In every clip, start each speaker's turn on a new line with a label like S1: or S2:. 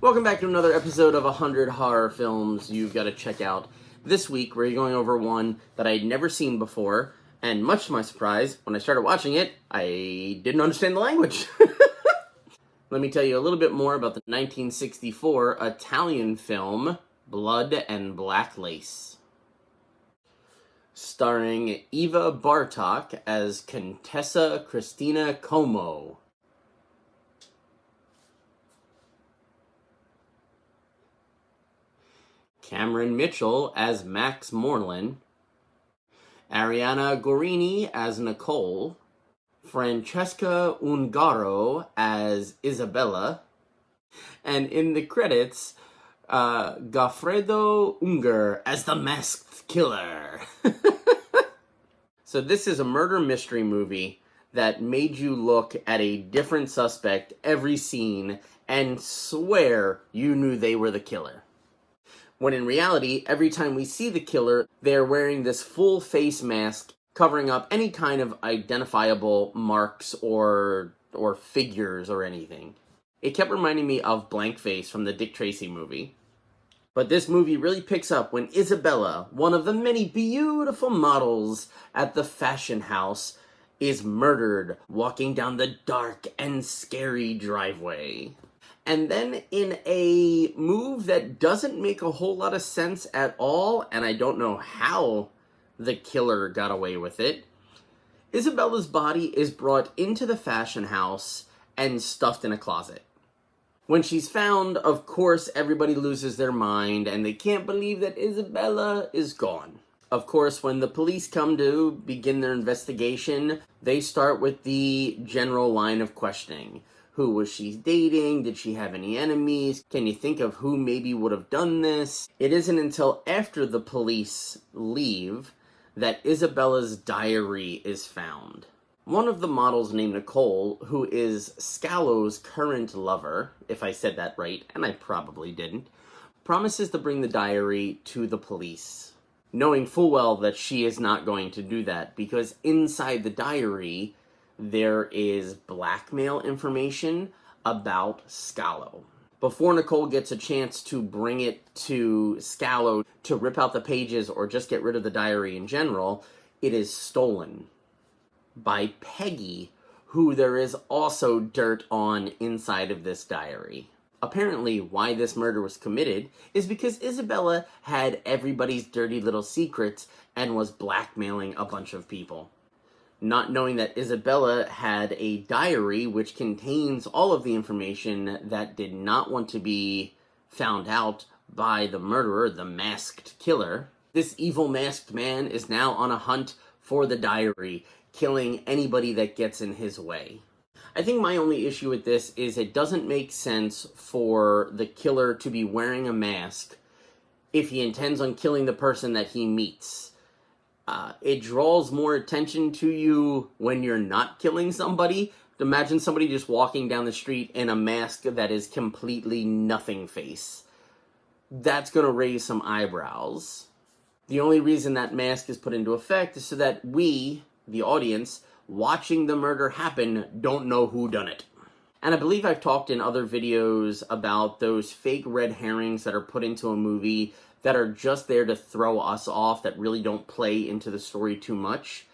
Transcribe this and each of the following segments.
S1: Welcome back to another episode of 100 Horror Films You've Got to Check Out. This week, we're going over one that I'd never seen before, and much to my surprise, when I started watching it, I didn't understand the language. Let me tell you a little bit more about the 1964 Italian film, Blood and Black Lace. Starring Eva Bartok as Contessa Cristina Como. Cameron Mitchell as Max Moreland, Ariana Gorini as Nicole, Francesca Ungaro as Isabella, and in the credits, Goffredo Unger as the Masked Killer. So this is a murder mystery movie that made you look at a different suspect every scene and swear you knew they were the killer. When in reality, every time we see the killer, they're wearing this full face mask covering up any kind of identifiable marks or figures or anything. It kept reminding me of Blank Face from the Dick Tracy movie. But this movie really picks up when Isabella, one of the many beautiful models at the fashion house, is murdered walking down the dark and scary driveway. And then in a move that doesn't make a whole lot of sense at all, and I don't know how the killer got away with it, Isabella's body is brought into the fashion house and stuffed in a closet. When she's found, of course, everybody loses their mind, and they can't believe that Isabella is gone. Of course, when the police come to begin their investigation, they start with the general line of questioning. Who was she dating? Did she have any enemies? Can you think of who maybe would have done this? It isn't until after the police leave that Isabella's diary is found. One of the models named Nicole, who is Scallo's current lover, if I said that right, and I probably didn't, promises to bring the diary to the police, knowing full well that she is not going to do that, because inside the diary there is blackmail information about Scallo. Before Nicole gets a chance to bring it to Scallo to rip out the pages or just get rid of the diary in general, it is stolen by Peggy, who there is also dirt on inside of this diary. Apparently, why this murder was committed is because Isabella had everybody's dirty little secrets and was blackmailing a bunch of people. Not knowing that Isabella had a diary which contains all of the information that did not want to be found out by the murderer, the masked killer, this evil masked man is now on a hunt for the diary, killing anybody that gets in his way. I think my only issue with this is it doesn't make sense for the killer to be wearing a mask if he intends on killing the person that he meets. It draws more attention to you when you're not killing somebody. Imagine somebody just walking down the street in a mask that is completely nothing face. That's going to raise some eyebrows. The only reason that mask is put into effect is so that we, the audience, watching the murder happen, don't know who done it. And I believe I've talked in other videos about those fake red herrings that are put into a movie that are just there to throw us off, that really don't play into the story too much.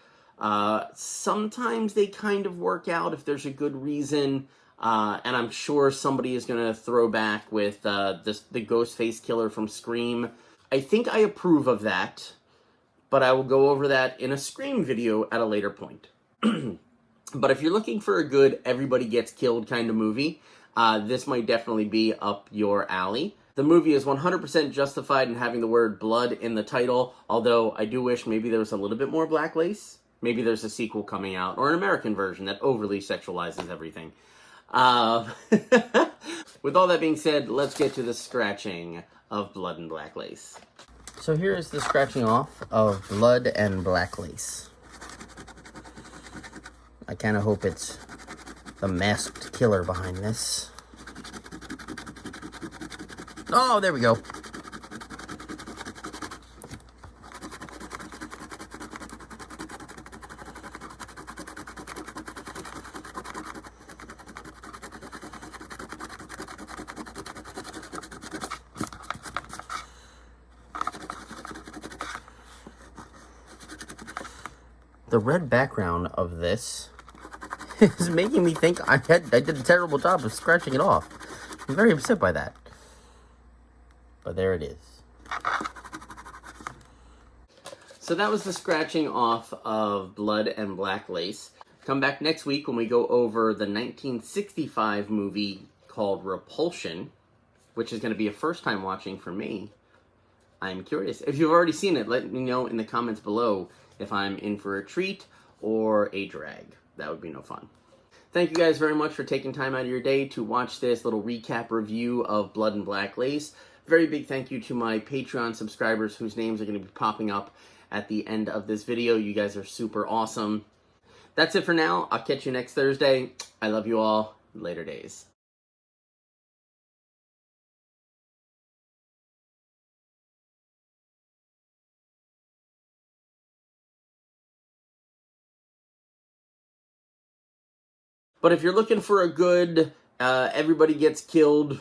S1: Sometimes they kind of work out if there's a good reason, and I'm sure somebody is going to throw back with the Ghostface killer from Scream. I think I approve of that, but I will go over that in a Scream video at a later point. But if you're looking for a good everybody gets killed kind of movie, this might definitely be up your alley. The movie is 100% justified in having the word blood in the title, although I do wish maybe there was a little bit more Black Lace. Maybe there's a sequel coming out, or an American version that overly sexualizes everything. With all that being said, let's get to the scratching of Blood and Black Lace. So here is the scratching off of Blood and Black Lace. I kind of hope it's the masked killer behind this. Oh, there we go. The red background of this is making me think I did a terrible job of scratching it off. I'm very upset by that. But there it is. So that was the scratching off of Blood and Black Lace. Come back next week when we go over the 1965 movie called Repulsion, which is going to be a first time watching for me. I'm curious. If you've already seen it, let me know in the comments below if I'm in for a treat or a drag. That would be no fun. Thank you guys very much for taking time out of your day to watch this little recap review of Blood and Black Lace. Very big thank you to my Patreon subscribers whose names are going to be popping up at the end of this video. You guys are super awesome. That's it for now. I'll catch you next Thursday. I love you all. Later days. But if you're looking for a good, everybody gets killed